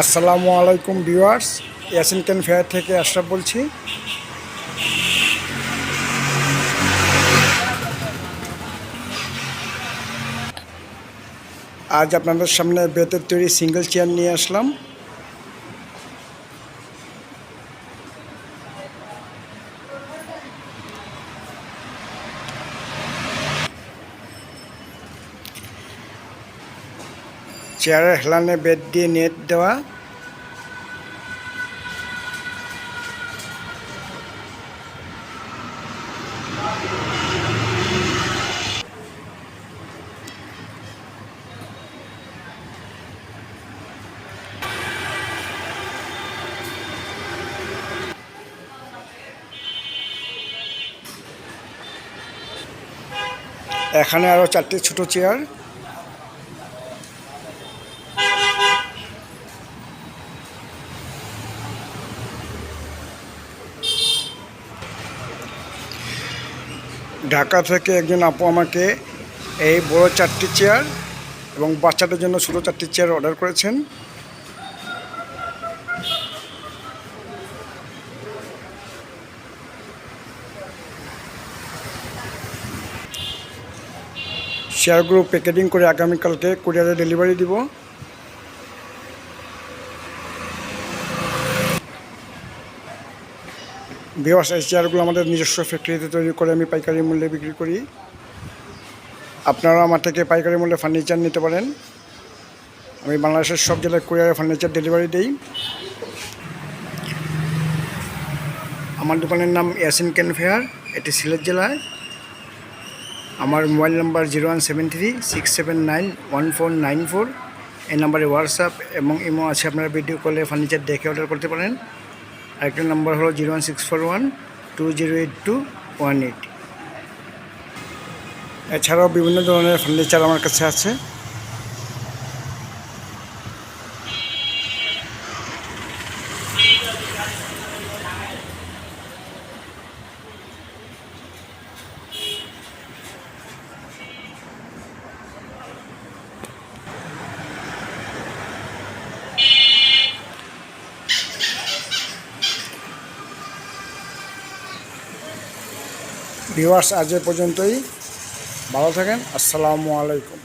আসসালামু আলাইকুম viewers, Yasin can fair থেকে আশরাফ বলছি। আজ আপনাদের সামনে বেতের তৈরি সিঙ্গেল চেয়ার নিয়ে আসলাম। চেয়ারের হেলানে বেত দিয়ে নেট দেওয়া। এখানে আরও 4টি ছোট চেয়ার। ঢাকা থেকে একজন আপু আমাকে এই বড় 4টি চেয়ার এবং বাচ্চাদের জন্য ছোটো 4টি চেয়ার অর্ডার করেছেন। চেয়ারগুলো প্যাকেটিং করে আগামীকালকে কুরিয়ারে ডেলিভারি দিব। ভিউয়ার্স, এই চেয়ারগুলো আমাদের নিজস্ব ফ্যাক্টরিতে তৈরি করে আমি পাইকারি মূল্যে বিক্রি করি। আপনারা আমার থেকে পাইকারি মূল্যে ফার্নিচার নিতে পারেন। আমি বাংলাদেশের সব জেলায় কুরিয়ারে ফার্নিচার ডেলিভারি দিই। আমার দোকানের নাম ইয়াসিন ক্যান ফেয়ার, এটি সিলেট জেলায়। আমার মোবাইল নাম্বার 01736791494। এই নাম্বারে হোয়াটসঅ্যাপ এবং ইমো আছে, আপনারা ভিডিও কলে ফার্নিচার দেখে অর্ডার করতে পারেন। আরেকটা নাম্বার হলো 01641208218। এছাড়াও বিভিন্ন ধরনের ফার্নিচার আমার কাছে আছে। ভিউয়ার্স, আজ এ পর্যন্তই। ভালো থাকেন। আসসালামু আলাইকুম।